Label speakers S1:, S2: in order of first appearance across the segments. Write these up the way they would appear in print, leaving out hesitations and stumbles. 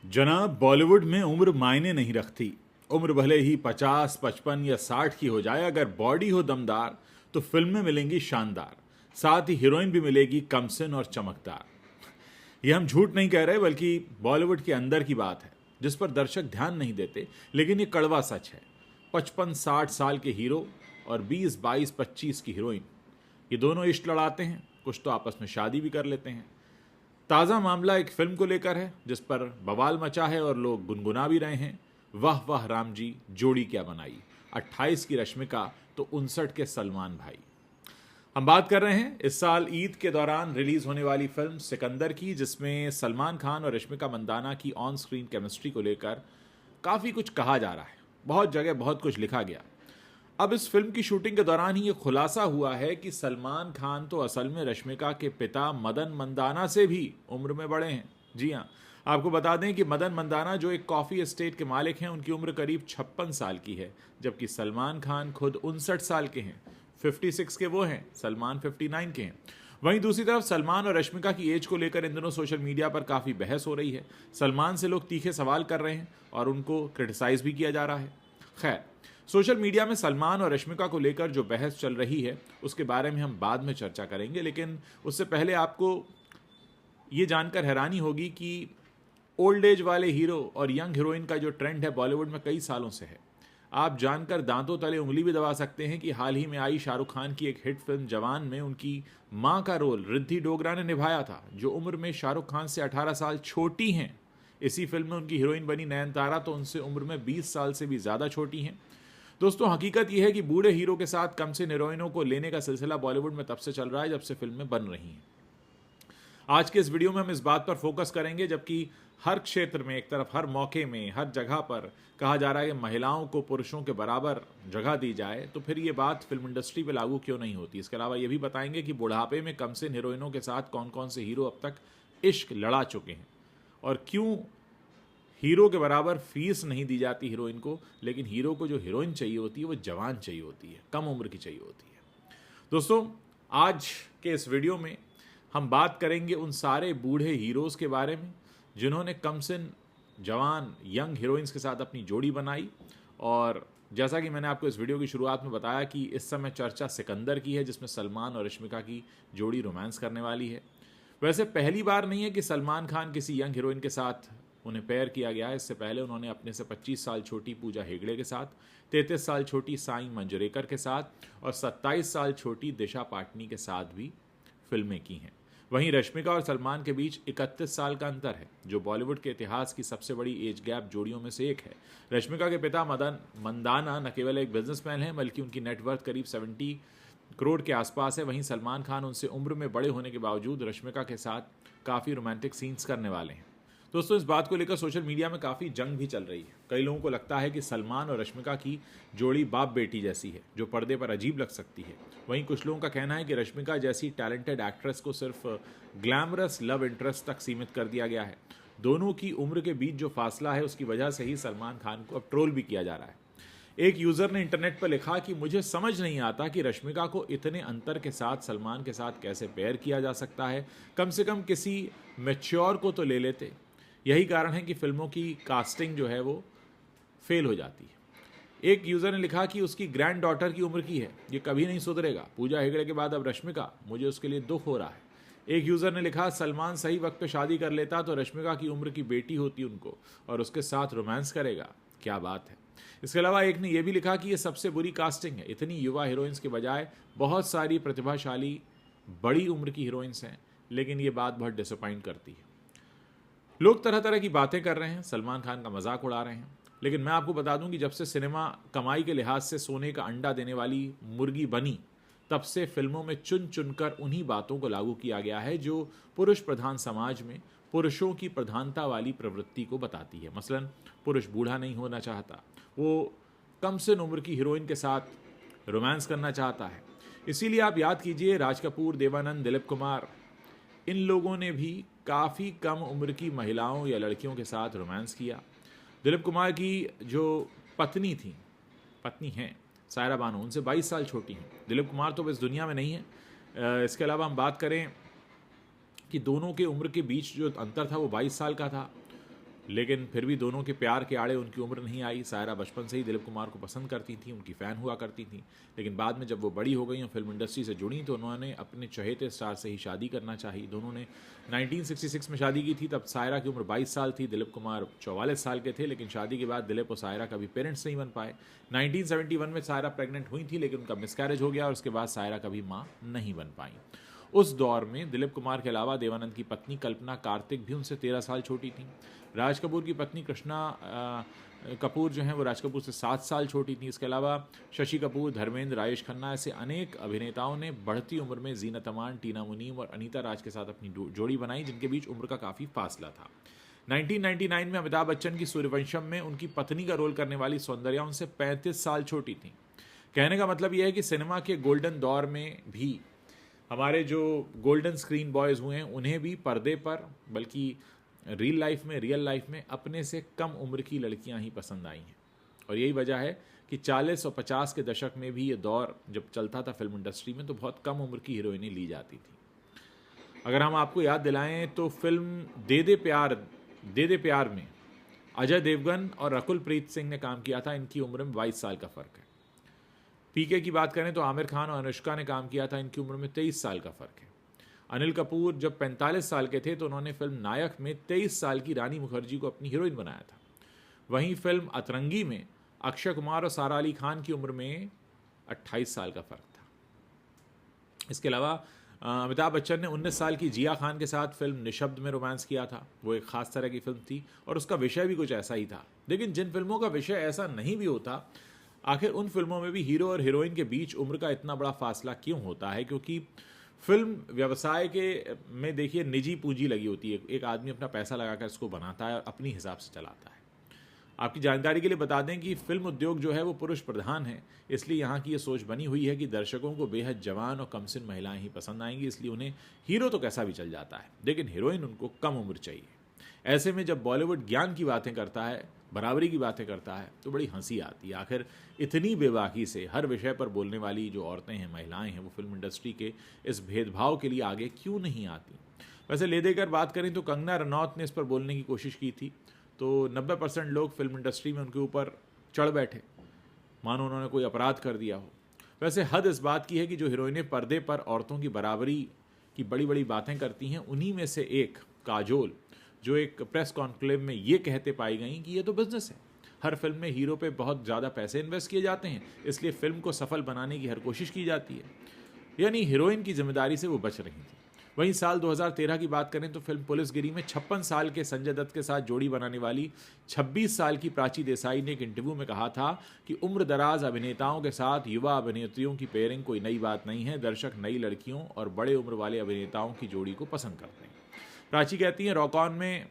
S1: जनाब, बॉलीवुड में उम्र मायने नहीं रखती। उम्र भले ही 50, 55 या 60 की हो जाए, अगर बॉडी हो दमदार तो फिल्में मिलेंगी शानदार। साथ ही हीरोइन भी मिलेगी कमसिन और चमकदार। ये हम झूठ नहीं कह रहे, बल्कि बॉलीवुड के अंदर की बात है, जिस पर दर्शक ध्यान नहीं देते, लेकिन ये कड़वा सच है। 55-60 साल के हीरो और 20-22-25 की हीरोइन, ये दोनों इश्क लड़ाते हैं, कुछ तो आपस में शादी भी कर लेते हैं। ताज़ा मामला एक फिल्म को लेकर है जिस पर बवाल मचा है और लोग गुनगुना भी रहे हैं। वाह वाह राम जी, जोड़ी क्या बनाई। 28 की रश्मिका तो 59 के सलमान भाई। हम बात कर रहे हैं इस साल ईद के दौरान रिलीज होने वाली फिल्म सिकंदर की, जिसमें सलमान खान और रश्मिका मंदाना की ऑन स्क्रीन केमिस्ट्री को लेकर काफ़ी कुछ कहा जा रहा है। बहुत जगह बहुत कुछ लिखा गया। अब इस फिल्म की शूटिंग के दौरान ही ये खुलासा हुआ है कि सलमान खान तो असल में रश्मिका के पिता मदन मंदाना से भी उम्र में बड़े हैं। जी हाँ, आपको बता दें कि मदन मंदाना जो एक कॉफ़ी एस्टेट के मालिक हैं, उनकी उम्र करीब 56 साल की है, जबकि सलमान खान खुद 59 साल के हैं। 56 के वो हैं, सलमान 59 के हैं। वहीं दूसरी तरफ सलमान और रश्मिका की एज को लेकर इन दिनों सोशल मीडिया पर काफ़ी बहस हो रही है। सलमान से लोग तीखे सवाल कर रहे हैं और उनको क्रिटिसाइज भी किया जा रहा है। खैर, सोशल मीडिया में सलमान और रश्मिका को लेकर जो बहस चल रही है उसके बारे में हम बाद में चर्चा करेंगे, लेकिन उससे पहले आपको ये जानकर हैरानी होगी कि ओल्ड एज वाले हीरो और यंग हीरोइन का जो ट्रेंड है बॉलीवुड में कई सालों से है। आप जानकर दांतों तले उंगली भी दबा सकते हैं कि हाल ही में आई शाहरुख खान की एक हिट फिल्म जवान में उनकी मां का रोल रिद्धि डोगरा ने निभाया था, जो उम्र में शाहरुख खान से 18 साल छोटी हैं। इसी फिल्म में उनकी हीरोइन बनी नयनतारा तो उनसे उम्र में 20 साल से भी ज़्यादा छोटी हैं। दोस्तों, हकीकत यह है कि बूढ़े हीरो के साथ कम से हीरोइनों को लेने का सिलसिला बॉलीवुड में तब से चल रहा है जब से फिल्में बन रही हैं। आज के इस वीडियो में हम इस बात पर फोकस करेंगे, जबकि हर क्षेत्र में, एक तरफ हर मौके में, हर जगह पर कहा जा रहा है कि महिलाओं को पुरुषों के बराबर जगह दी जाए, तो फिर ये बात फिल्म इंडस्ट्री पे लागू क्यों नहीं होती। इसके अलावा ये भी बताएंगे कि बुढ़ापे में कम से हीरोइनों के साथ कौन कौन से हीरो अब तक इश्क लड़ा चुके हैं और क्यों हीरो के बराबर फीस नहीं दी जाती हीरोइन को, लेकिन हीरो को जो हीरोइन चाहिए होती है वो जवान चाहिए होती है, कम उम्र की चाहिए होती है। दोस्तों, आज के इस वीडियो में हम बात करेंगे उन सारे बूढ़े हीरोज़ के बारे में जिन्होंने कमसिन जवान यंग हीरोइंस के साथ अपनी जोड़ी बनाई। और जैसा कि मैंने आपको इस वीडियो की शुरुआत में बताया कि इस समय चर्चा सिकंदर की है, जिसमें सलमान और रश्मिका की जोड़ी रोमांस करने वाली है। वैसे पहली बार नहीं है कि सलमान खान किसी यंग हीरोइन के साथ उन्हें पेयर किया गया है। इससे पहले उन्होंने अपने से 25 साल छोटी पूजा हेगड़े के साथ, 33 साल छोटी साई मंजरेकर के साथ और 27 साल छोटी दिशा पाटनी के साथ भी फिल्में की हैं। वहीं रश्मिका और सलमान के बीच 31 साल का अंतर है, जो बॉलीवुड के इतिहास की सबसे बड़ी एज गैप जोड़ियों में से एक है। रश्मिका के पिता मदन मंदाना न केवल एक बिजनेसमैन हैं, बल्कि उनकी नेटवर्थ करीब 70 करोड़ के आसपास है। वहीं सलमान खान उनसे उम्र में बड़े होने के बावजूद रश्मिका के साथ काफ़ी रोमांटिक सीन्स करने वाले हैं। दोस्तों, इस बात को लेकर सोशल मीडिया में काफ़ी जंग भी चल रही है। कई लोगों को लगता है कि सलमान और रश्मिका की जोड़ी बाप बेटी जैसी है, जो पर्दे पर अजीब लग सकती है। वहीं कुछ लोगों का कहना है कि रश्मिका जैसी टैलेंटेड एक्ट्रेस को सिर्फ ग्लैमरस लव इंटरेस्ट तक सीमित कर दिया गया है। दोनों की उम्र के बीच जो फासला है, उसकी वजह से ही सलमान खान को अब ट्रोल भी किया जा रहा है। एक यूज़र ने इंटरनेट पर लिखा कि मुझे समझ नहीं आता कि रश्मिका को इतने अंतर के साथ सलमान के साथ कैसे पेयर किया जा सकता है। कम से कम किसी मैच्योर को तो ले लेते। यही कारण है कि फिल्मों की कास्टिंग जो है वो फेल हो जाती है। एक यूज़र ने लिखा कि उसकी ग्रैंड डॉटर की उम्र की है, ये कभी नहीं सुधरेगा। पूजा हेगड़े के बाद अब रश्मिका, मुझे उसके लिए दुख हो रहा है। एक यूज़र ने लिखा, सलमान सही वक्त पे शादी कर लेता तो रश्मिका की उम्र की बेटी होती उनको और उसके साथ रोमांस करेगा। क्या बात है। इसके अलावा एक ने यह भी लिखा कि ये सबसे बुरी कास्टिंग है। इतनी युवा हीरोइंस के बजाय बहुत सारी प्रतिभाशाली बड़ी उम्र की हीरोइंस हैं, लेकिन ये बात बहुत डिसअपॉइंट करती है। लोग तरह तरह की बातें कर रहे हैं, सलमान खान का मजाक उड़ा रहे हैं, लेकिन मैं आपको बता दूं कि जब से सिनेमा कमाई के लिहाज से सोने का अंडा देने वाली मुर्गी बनी, तब से फिल्मों में चुन चुनकर उन्हीं बातों को लागू किया गया है जो पुरुष प्रधान समाज में पुरुषों की प्रधानता वाली प्रवृत्ति को बताती है। मसलन, पुरुष बूढ़ा नहीं होना चाहता, वो कम से उम्र की हीरोइन के साथ रोमांस करना चाहता है। इसीलिए आप याद कीजिए, राज कपूर, देवानंद, दिलीप कुमार, इन लोगों ने भी काफ़ी कम उम्र की महिलाओं या लड़कियों के साथ रोमांस किया। दिलीप कुमार की जो पत्नी हैं सायरा बानो, उनसे 22 साल छोटी हैं। दिलीप कुमार तो इस दुनिया में नहीं है। इसके अलावा हम बात करें कि दोनों के उम्र के बीच जो अंतर था वो 22 साल का था। लेकिन फिर भी दोनों के प्यार के आड़े उनकी उम्र नहीं आई। सायरा बचपन से ही दिलीप कुमार को पसंद करती थी, उनकी फ़ैन हुआ करती थी, लेकिन बाद में जब वो बड़ी हो गई और फिल्म इंडस्ट्री से जुड़ी तो उन्होंने अपने चहेते स्टार से ही शादी करना चाहिए। दोनों ने 1966 में शादी की थी, तब सायरा की उम्र 22 साल थी, दिलीप कुमार 44 साल के थे, लेकिन शादी के बाद दिलीप और सायरा कभी पेरेंट्स नहीं बन पाए। 1971 में सायरा प्रेग्नेंट हुई थी, लेकिन उनका मिसकैरेज हो गया और उसके बाद सायरा कभी माँ नहीं बन पाई। उस दौर में दिलीप कुमार के अलावा देवानंद की पत्नी कल्पना कार्तिक भी उनसे 13 साल छोटी थी। राज कपूर की पत्नी कृष्णा कपूर जो हैं वो राज कपूर से 7 साल छोटी थी। इसके अलावा शशि कपूर, धर्मेंद्र, राजेश खन्ना ऐसे अनेक अभिनेताओं ने बढ़ती उम्र में जीनत अमान, टीना मुनीम और अनीता राज के साथ अपनी जोड़ी बनाई, जिनके बीच उम्र का काफ़ी फासला था। 1999 में अमिताभ बच्चन की सूर्यवंशम में उनकी पत्नी का रोल करने वाली सौंदर्या उनसे 35 साल छोटी थी। कहने का मतलब यह है कि सिनेमा के गोल्डन दौर में भी हमारे जो गोल्डन स्क्रीन बॉयज़ हुए हैं उन्हें भी पर्दे पर, बल्कि रियल लाइफ में अपने से कम उम्र की लड़कियां ही पसंद आई हैं। और यही वजह है कि 40 और 50 के दशक में भी ये दौर जब चलता था फिल्म इंडस्ट्री में तो बहुत कम उम्र की हीरोइनें ली जाती थी। अगर हम आपको याद दिलाएं तो फिल्म दे दे प्यार में अजय देवगन और रकुल प्रीत सिंह ने काम किया था। इनकी उम्र में 22 साल का फ़र्क है। पीके की बात करें तो आमिर खान और अनुष्का ने काम किया था, इनकी उम्र में 23 साल का फ़र्क है। अनिल कपूर जब 45 साल के थे तो उन्होंने फिल्म नायक में 23 साल की रानी मुखर्जी को अपनी हीरोइन बनाया था। वहीं फिल्म अतरंगी में अक्षय कुमार और सारा अली खान की उम्र में 28 साल का फ़र्क था। इसके अलावा अमिताभ बच्चन ने 19 साल की जिया खान के साथ फिल्म निशब्द में रोमांस किया था। वो एक ख़ास तरह की फिल्म थी और उसका विषय भी कुछ ऐसा ही था। लेकिन जिन फिल्मों का विषय ऐसा नहीं भी होता, आखिर उन फिल्मों में भी हीरो और हीरोइन के बीच उम्र का इतना बड़ा फासला क्यों होता है? क्योंकि फिल्म व्यवसाय के में देखिए निजी पूंजी लगी होती है। एक आदमी अपना पैसा लगाकर इसको बनाता है और अपनी हिसाब से चलाता है। आपकी जानकारी के लिए बता दें कि फिल्म उद्योग जो है वो पुरुष प्रधान है, इसलिए यहाँ की ये सोच बनी हुई है कि दर्शकों को बेहद जवान और कमसिन महिलाएं ही पसंद आएंगी, इसलिए उन्हें हीरो तो कैसा भी चल जाता है, लेकिन हीरोइन उनको कम उम्र चाहिए। ऐसे में जब बॉलीवुड ज्ञान की बातें करता है, बराबरी की बातें करता है, तो बड़ी हंसी आती है। आखिर इतनी बेबाकी से हर विषय पर बोलने वाली जो औरतें हैं, महिलाएं हैं, वो फिल्म इंडस्ट्री के इस भेदभाव के लिए आगे क्यों नहीं आती? वैसे ले देकर बात करें तो कंगना रनौत ने इस पर बोलने की कोशिश की थी, तो 90% लोग फिल्म इंडस्ट्री में उनके ऊपर चढ़ बैठे, मानो उन्होंने कोई अपराध कर दिया हो। वैसे हद इस बात की है कि जो हीरोइनें पर्दे पर औरतों की बराबरी की बड़ी बड़ी बातें करती हैं, उन्हीं में से एक काजोल, जो एक प्रेस कॉन्क्लेव में ये कहते पाई गई कि ये तो बिजनेस है, हर फिल्म में हीरो पे बहुत ज़्यादा पैसे इन्वेस्ट किए जाते हैं, इसलिए फिल्म को सफल बनाने की हर कोशिश की जाती है। यानी हीरोइन की जिम्मेदारी से वो बच रही थी। वहीं साल 2013 की बात करें तो फिल्म पुलिसगिरी में 56 साल के संजय दत्त के साथ जोड़ी बनाने वाली 26 साल की प्राची देसाई ने एक इंटरव्यू में कहा था कि उम्र दराज अभिनेताओं के साथ युवा अभिनेत्रियों की पेयरिंग कोई नई बात नहीं है। दर्शक नई लड़कियों और बड़े उम्र वाले अभिनेताओं की जोड़ी को पसंद करते हैं। प्राची कहती हैं, रॉक ऑन में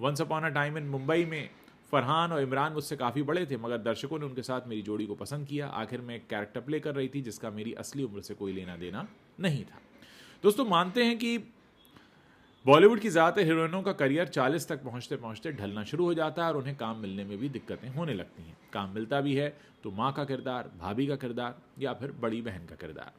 S1: once upon a time in Mumbai में फरहान और इमरान मुझसे काफ़ी बड़े थे, मगर दर्शकों ने उनके साथ मेरी जोड़ी को पसंद किया। आखिर मैं एक कैरेक्टर प्ले कर रही थी जिसका मेरी असली उम्र से कोई लेना देना नहीं था। दोस्तों, मानते हैं कि बॉलीवुड की ज़्यादातर हीरोइनों का करियर 40 तक पहुंचते पहुंचते ढलना शुरू हो जाता है और उन्हें काम मिलने में भी दिक्कतें होने लगती हैं। काम मिलता भी है तो माँ का किरदार, भाभी का किरदार या फिर बड़ी बहन का किरदार,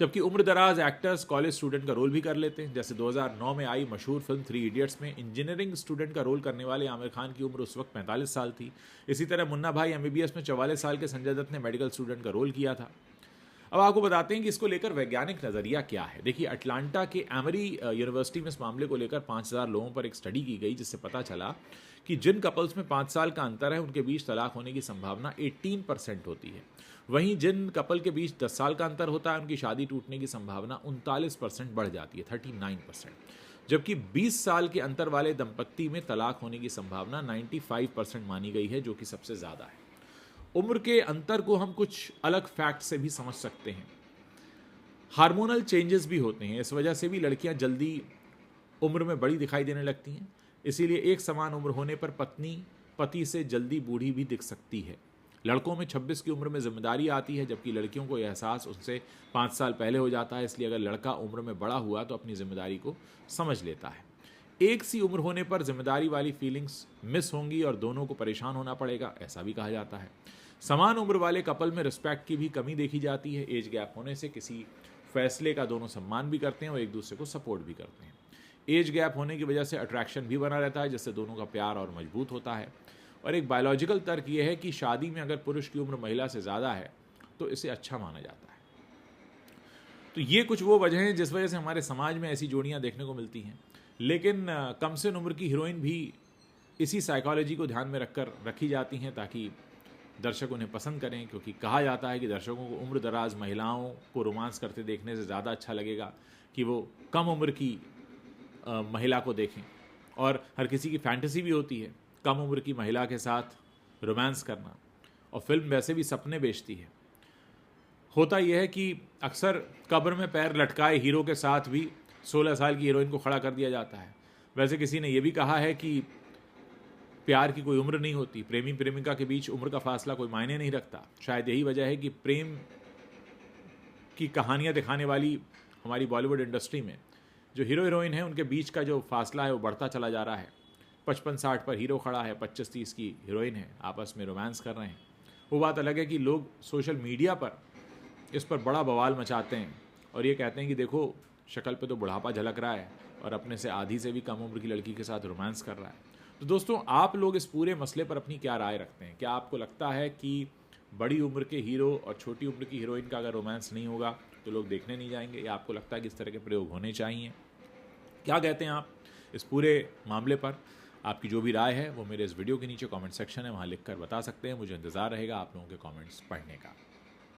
S1: जबकि उम्र दराज एक्टर्स कॉलेज स्टूडेंट का रोल भी कर लेते हैं। जैसे 2009 में आई मशहूर फिल्म 3 इडियट्स में इंजीनियरिंग स्टूडेंट का रोल करने वाले आमिर खान की उम्र उस वक्त 45 साल थी। इसी तरह मुन्ना भाई MBBS में 44 साल के संजय दत्त ने मेडिकल स्टूडेंट का रोल किया था। अब आपको बताते हैं कि इसको लेकर वैज्ञानिक नज़रिया क्या है। देखिए, अटलांटा के एमरी यूनिवर्सिटी में इस मामले को लेकर 5000 लोगों पर एक स्टडी की गई, जिससे पता चला कि जिन कपल्स में 5 साल का अंतर है उनके बीच तलाक होने की संभावना 18% होती है। वहीं जिन कपल के बीच 10 साल का अंतर होता है उनकी शादी टूटने की संभावना 39% बढ़ जाती है, 39%। जबकि 20 साल के अंतर वाले दंपत्ति में तलाक होने की संभावना 95% मानी गई है, जो कि सबसे ज़्यादा है। उम्र के अंतर को हम कुछ अलग फैक्ट से भी समझ सकते हैं। हार्मोनल चेंजेस भी होते हैं, इस वजह से भी लड़कियां जल्दी उम्र में बड़ी दिखाई देने लगती हैं। इसीलिए एक समान उम्र होने पर पत्नी पति से जल्दी बूढ़ी भी दिख सकती है। लड़कों में 26 की उम्र में जिम्मेदारी आती है, जबकि लड़कियों को यह एहसास उससे 5 साल पहले हो जाता है। इसलिए अगर लड़का उम्र में बड़ा हुआ तो अपनी जिम्मेदारी को समझ लेता है। एक सी उम्र होने पर जिम्मेदारी वाली फीलिंग्स मिस होंगी और दोनों को परेशान होना पड़ेगा, ऐसा भी कहा जाता है। समान उम्र वाले कपल में रिस्पेक्ट की भी कमी देखी जाती है। एज गैप होने से किसी फैसले का दोनों सम्मान भी करते हैं और एक दूसरे को सपोर्ट भी करते हैं। एज गैप होने की वजह से अट्रैक्शन भी बना रहता है, जिससे दोनों का प्यार और मजबूत होता है। और एक बायोलॉजिकल तर्क ये है कि शादी में अगर पुरुष की उम्र महिला से ज़्यादा है तो इसे अच्छा माना जाता है। तो ये कुछ वो वजह हैं जिस वजह से हमारे समाज में ऐसी जोड़ियाँ देखने को मिलती हैं। लेकिन कम से उम्र की हीरोइन भी इसी साइकोलॉजी को ध्यान में रखकर रखी जाती हैं ताकि दर्शक उन्हें पसंद करें, क्योंकि कहा जाता है कि दर्शकों को उम्र दराज महिलाओं को रोमांस करते देखने से ज़्यादा अच्छा लगेगा कि वो कम उम्र की महिला को देखें। और हर किसी की फैंटेसी भी होती है कम उम्र की महिला के साथ रोमांस करना, और फिल्म वैसे भी सपने बेचती है। होता यह है कि अक्सर कब्र में पैर लटकाए हीरो के साथ भी 16 साल की हीरोइन को खड़ा कर दिया जाता है। वैसे किसी ने यह भी कहा है कि प्यार की कोई उम्र नहीं होती, प्रेमी प्रेमिका के बीच उम्र का फासला कोई मायने नहीं रखता। शायद यही वजह है कि प्रेम की कहानियाँ दिखाने वाली हमारी बॉलीवुड इंडस्ट्री में जो हीरो हीरोइन है उनके बीच का जो फासला है वो बढ़ता चला जा रहा है। 55-60 पर हीरो खड़ा है, 25-30 की हीरोइन है, आपस में रोमांस कर रहे हैं। वो बात अलग है कि लोग सोशल मीडिया पर इस पर बड़ा बवाल मचाते हैं और ये कहते हैं कि देखो शक्ल पे तो बुढ़ापा झलक रहा है और अपने से आधी से भी कम उम्र की लड़की के साथ रोमांस कर रहा है। तो दोस्तों, आप लोग इस पूरे मसले पर अपनी क्या राय रखते हैं? क्या आपको लगता है कि बड़ी उम्र के हीरो और छोटी उम्र की हीरोइन का अगर रोमांस नहीं होगा तो लोग देखने नहीं जाएंगे, या आपको लगता है कि इस तरह के प्रयोग होने चाहिए? क्या कहते हैं आप इस पूरे मामले पर? आपकी जो भी राय है वो मेरे इस वीडियो के नीचे कमेंट सेक्शन है, वहाँ लिखकर बता सकते हैं। मुझे इंतज़ार रहेगा आप लोगों के कमेंट्स पढ़ने का।